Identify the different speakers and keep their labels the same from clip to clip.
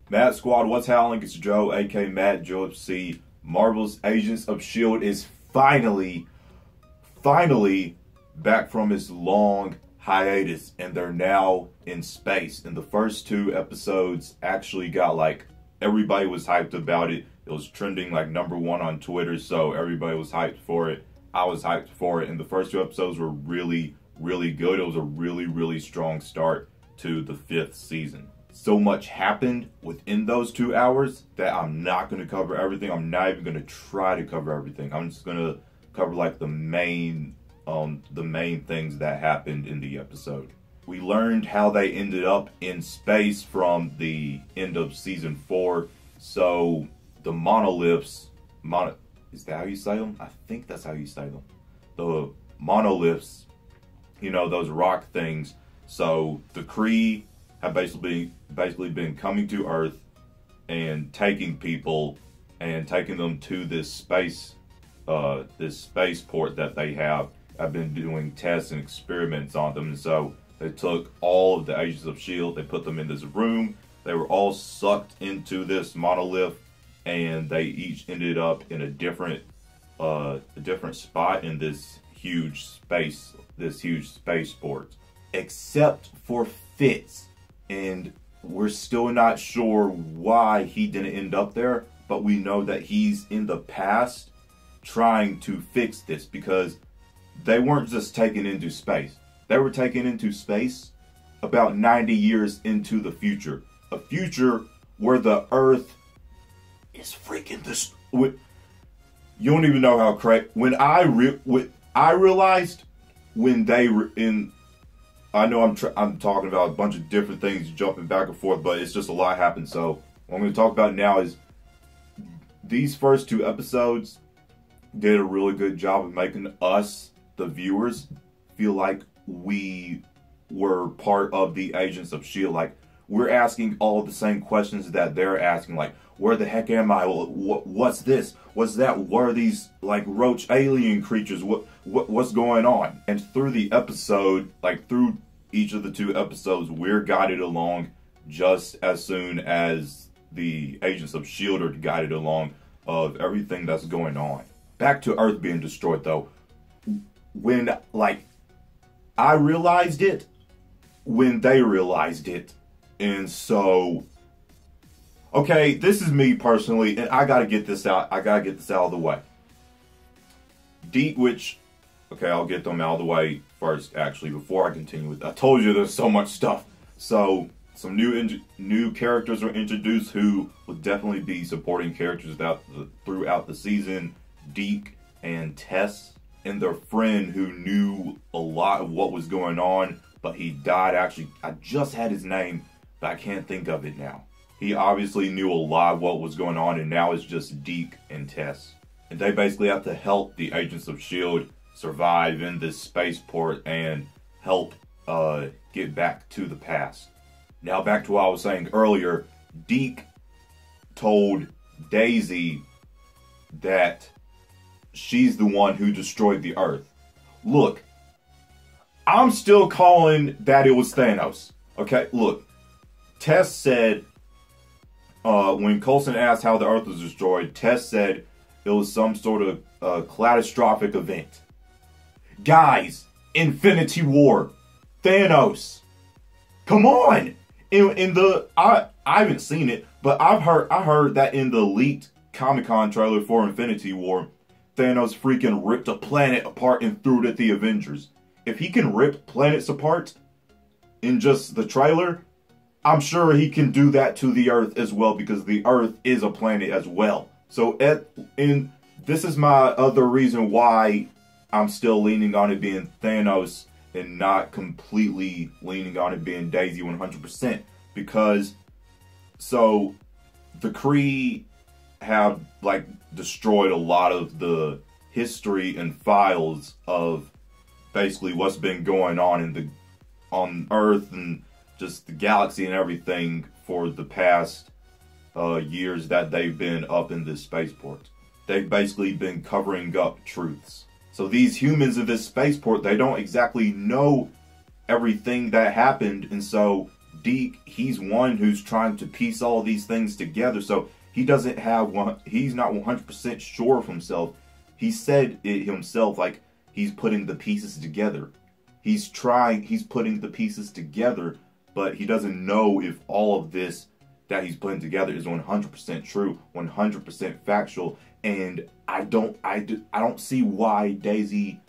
Speaker 1: Mad Squad, what's howling? It's Joe, aka Matt Joe C. Marvel's Agents of S.H.I.E.L.D. is finally back from its long hiatus, and they're now in space. And the first two episodes actually got everybody was hyped about it. It was trending #1 on Twitter, so everybody was hyped for it. I was hyped for it, and the first two episodes were really good. It was a really strong start to the 5th season. So much happened within those 2 hours that I'm not going to cover everything. I'm not even going to try to cover everything. I'm just going to cover the main things that happened in the episode. We learned how they ended up in space from the end of season 4. So the monoliths, is that how you say them? I think that's how you say them. The monoliths, those rock things. So the Kree have basically been coming to Earth and taking people and taking them to this spaceport that they have. I've been doing tests and experiments on them, and so they took all of the Agents of S.H.I.E.L.D. They put them in this room. They were all sucked into this monolith, and they each ended up in a different spot in this huge spaceport, except for Fitz. And we're still not sure why he didn't end up there, but we know that he's in the past trying to fix this, because they weren't just taken into space. They were taken into space about 90 years into the future. A future where the Earth is freaking this. You don't even know how crazy. When I realized when they were in. I know I'm talking about a bunch of different things, jumping back and forth, but it's just a lot happened. So what I'm going to talk about now is these first 2 episodes did a really good job of making us, the viewers, feel like we were part of the Agents of S.H.I.E.L.D. We're asking all the same questions that they're asking, where the heck am I? What's this? What's that? What are these roach alien creatures? What's going on? And through the episode, through each of the 2 episodes, we're guided along just as soon as the Agents of S.H.I.E.L.D. are guided along of everything that's going on. Back to Earth being destroyed, though. When I realized it, when they realized it, and so. Okay, this is me personally, and I gotta get this out. I gotta get this out of the way. Okay, I'll get them out of the way first, actually, before I continue with. I told you there's so much stuff. So some new characters are introduced who will definitely be supporting characters throughout the season. Deke and Tess, and their friend who knew a lot of what was going on, but he died. Actually, I just had his name, but I can't think of it now. He obviously knew a lot of what was going on, and now it's just Deke and Tess. And they basically have to help the Agents of S.H.I.E.L.D. survive in this spaceport and help get back to the past. Now back to what I was saying earlier. Deke told Daisy that she's the one who destroyed the Earth. Look, I'm still calling that it was Thanos. Okay, look. Tess said, when Coulson asked how the Earth was destroyed, Tess said it was some sort of catastrophic event. Guys, Infinity War, Thanos, come on! I haven't seen it, but I heard that in the leaked Comic-Con trailer for Infinity War, Thanos freaking ripped a planet apart and threw it at the Avengers. If he can rip planets apart in just the trailer, I'm sure he can do that to the Earth as well, because the Earth is a planet as well. So this is my other reason why I'm still leaning on it being Thanos and not completely leaning on it being Daisy 100%. Because, so, the Kree have, destroyed a lot of the history and files of basically what's been going on on Earth and just the galaxy and everything for the past years that they've been up in this spaceport. They've basically been covering up truths. So these humans in this spaceport, they don't exactly know everything that happened, and so Deke, he's one who's trying to piece all these things together, so he doesn't have one. He's not 100% sure of himself. He said it himself, like he's putting the pieces together. He's putting the pieces together, but he doesn't know if all of this that he's putting together is 100% true, 100% factual, and I don't see why Daisy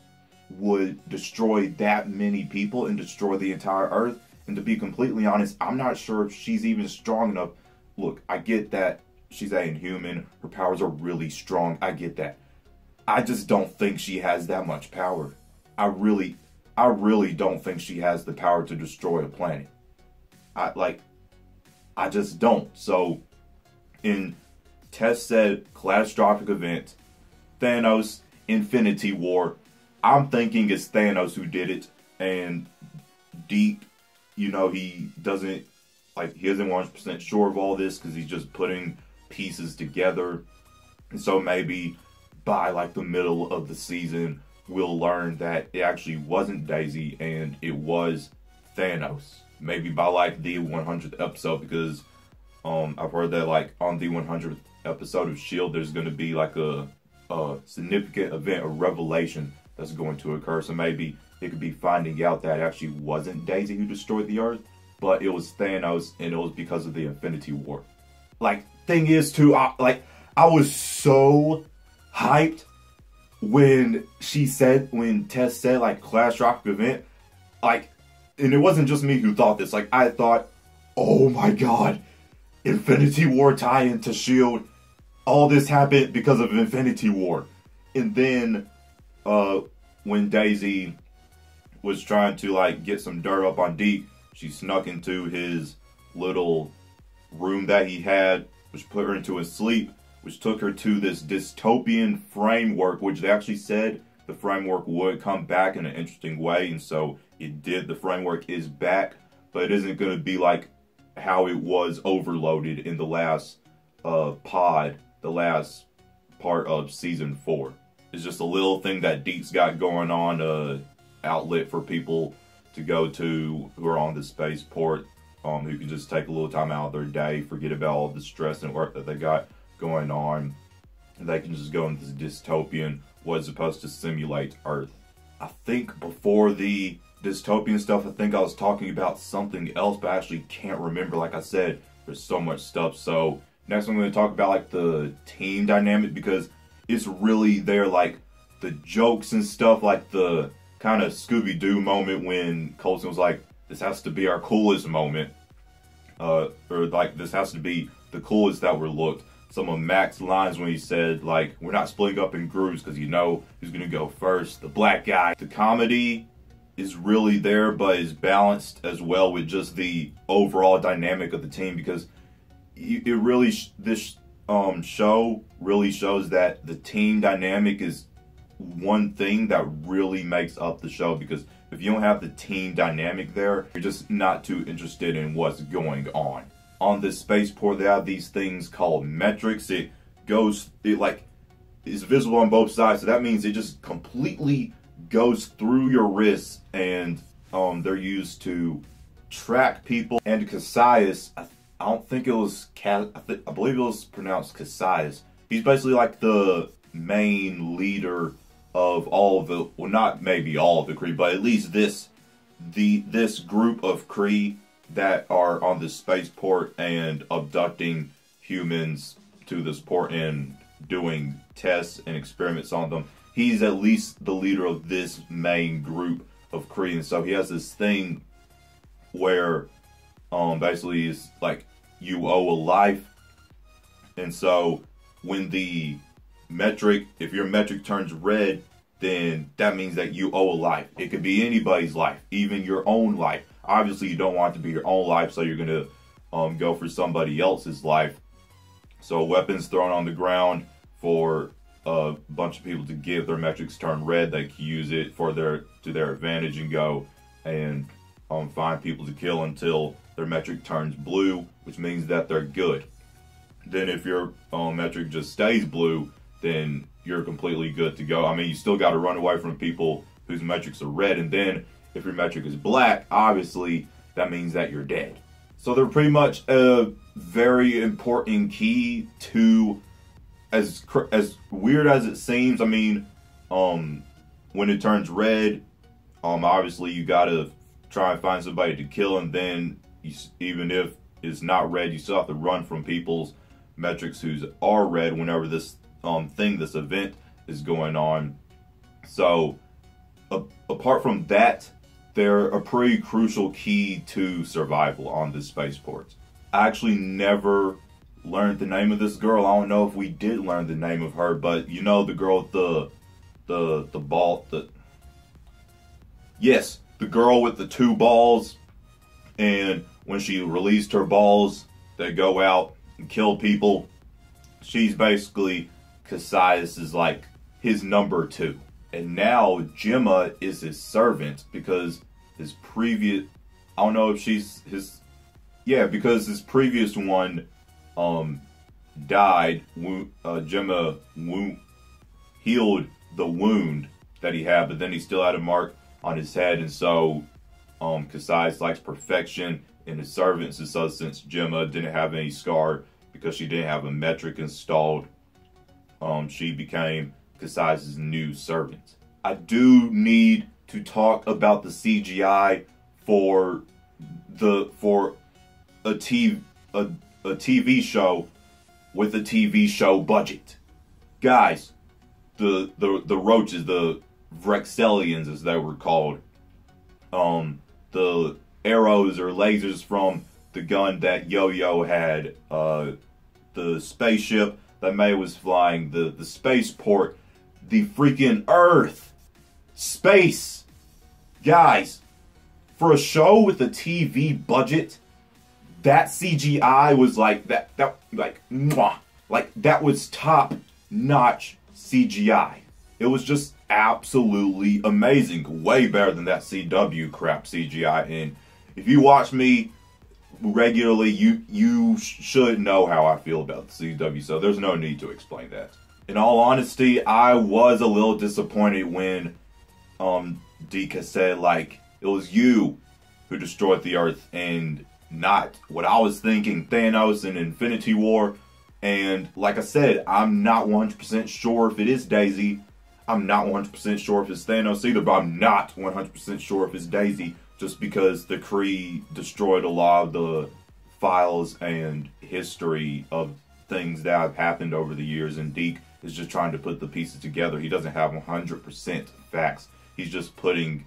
Speaker 1: would destroy that many people and destroy the entire Earth. And to be completely honest, I'm not sure if she's even strong enough. Look, I get that she's an inhuman, her powers are really strong, I get that. I just don't think she has that much power. I really don't think she has the power to destroy a planet. I just don't. So, in Tess said, catastrophic event, Thanos, Infinity War, I'm thinking it's Thanos who did it, and Deke, you know, he isn't 100% sure of all this because he's just putting pieces together. And so maybe by like the middle of the season, we'll learn that it actually wasn't Daisy and it was Thanos. Maybe by like the 100th episode, because I've heard that like on the 100th episode of S.H.I.E.L.D. there's going to be like a significant event, a revelation that's going to occur. So maybe it could be finding out that it actually wasn't Daisy who destroyed the Earth, but it was Thanos, and it was because of the Infinity War. Like, thing is too, I was so hyped when Tess said like catastrophic event, like, and it wasn't just me who thought this. Like, I thought, oh my god, Infinity War tie-in to S.H.I.E.L.D. All this happened because of Infinity War. And then when Daisy was trying to like get some dirt up on Deke, she snuck into his little room that he had, which put her into a sleep, which took her to this dystopian framework, which they actually said the framework would come back in an interesting way, and so it did. The framework is back, but it isn't going to be like how it was overloaded in the last the last part of season 4. It's just a little thing that Deke's got going on, outlet for people to go to who are on the spaceport, who can just take a little time out of their day, forget about all the stress and work that they got going on, and they can just go into this dystopian, what's supposed to simulate Earth. I think before the dystopian stuff, I think I was talking about something else, but I actually can't remember. Like I said, there's so much stuff. So next I'm going to talk about like the team dynamic, because it's really there, like the jokes and stuff, like the kind of Scooby-Doo moment when Coulson was like, this has to be our coolest moment, or like this has to be the coolest that we're looked. Some of Mac's lines when he said like, we're not splitting up in groups because you know who's going to go first, the black guy. The comedy is really there, but is balanced as well with just the overall dynamic of the team, because it really this show really shows that the team dynamic is one thing that really makes up the show, because if you don't have the team dynamic there, you're just not too interested in what's going on. On this spaceport, they have these things called metrics. It is visible on both sides, so that means it just completely goes through your wrists, and they're used to track people. And Cassius, I don't think it was I believe it was pronounced Cassius. He's basically like the main leader of all of the, well, not maybe all of the Kree, but at least this group of Kree that are on the spaceport and abducting humans to this port and doing tests and experiments on them. He's at least the leader of this main group of Kree, and so he has this thing where basically it's like you owe a life. And so when the metric, if your metric turns red, then that means that you owe a life. It could be anybody's life, even your own life. Obviously, you don't want it to be your own life, so you're going to go for somebody else's life. So weapons thrown on the ground for a bunch of people to give their metrics turn red. They can use it to their advantage and go and find people to kill until their metric turns blue, which means that they're good. Then if your metric just stays blue, then you're completely good to go. I mean, you still got to run away from people whose metrics are red, and then if your metric is black, obviously that means that you're dead. So they're pretty much a very important key to, as weird as it seems. I mean, when it turns red, obviously you gotta try and find somebody to kill, and then even if it's not red, you still have to run from people's metrics who are red whenever this this event is going on. So apart from that, they're a pretty crucial key to survival on this spaceport. I actually never learned the name of this girl. I don't know if we did learn the name of her, but you know, the girl with the ball, yes, the girl with the 2 balls, and when she released her balls, they go out and kill people. She's basically Cassius is like his number 2. And now Gemma is his servant because his previous, I don't know if she's his, yeah, because his previous one died. Gemma healed the wound that he had, but then he still had a mark on his head, and so Cassius likes perfection in his servants, and so since Gemma didn't have any scar because she didn't have a metric installed, she became Cassius' new servant. I do need to talk about the CGI for a TV show with a TV show budget. Guys, the roaches, the Vrexelians as they were called, the arrows or lasers from the gun that Yo-Yo had, the spaceship that May was flying, the spaceport, the freaking Earth, space. Guys, for a show with a TV budget, that CGI was like that mwah, like that was top-notch CGI. It was just absolutely amazing. Way better than that CW crap CGI. And if you watch me regularly, you should know how I feel about the CW, so there's no need to explain that. In all honesty, I was a little disappointed when Dika said, like, it was you who destroyed the Earth and not what I was thinking, Thanos in Infinity War. And like I said, I'm not 100% sure if it is Daisy. I'm not 100% sure if it's Thanos either, but I'm not 100% sure if it's Daisy, just because the Kree destroyed a lot of the files and history of things that have happened over the years, and Deke is just trying to put the pieces together. He doesn't have 100% facts. He's just putting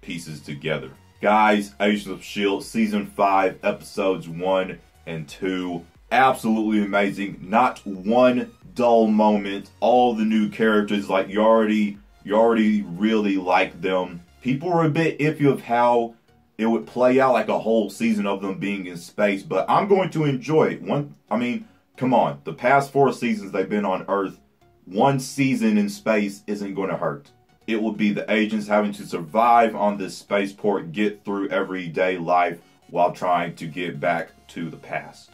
Speaker 1: pieces together. Guys, Agents of S.H.I.E.L.D. Season 5, Episodes 1 and 2. Absolutely amazing. Not one dull moment. All the new characters, like, you already really like them. People were a bit iffy of how it would play out, like a whole season of them being in space, but I'm going to enjoy it. I mean, come on. The past 4 seasons they've been on Earth, 1 season in space isn't going to hurt. It will be the agents having to survive on this spaceport, get through everyday life while trying to get back to the past.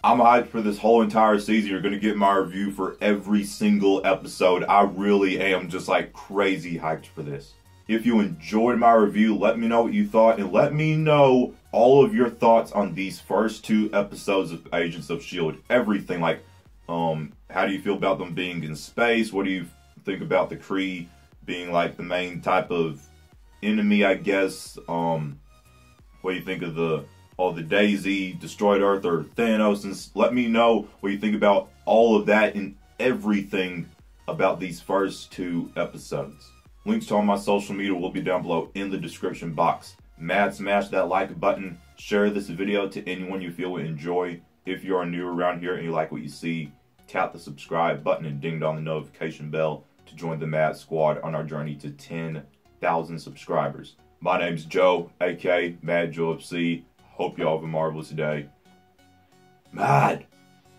Speaker 1: I'm hyped for this whole entire season. You're going to get my review for every single episode. I really am just like crazy hyped for this. If you enjoyed my review, let me know what you thought, and let me know all of your thoughts on these first 2 episodes of Agents of S.H.I.E.L.D. Everything, like, how do you feel about them being in space? What do you think about the Kree being like the main type of enemy, I guess? What do you think of the Daisy, destroyed Earth, or Thanos? And let me know what you think about all of that and everything about these first 2 episodes. Links to all my social media will be down below in the description box. Smash that like button. Share this video to anyone you feel would enjoy. If you are new around here and you like what you see, tap the subscribe button and ding dong the notification bell to join the Mad Squad on our journey to 10,000 subscribers. My name's Joe, aka Mad Joe FC. Hope y'all have a marvelous day. Mad,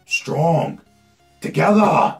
Speaker 1: strong, together.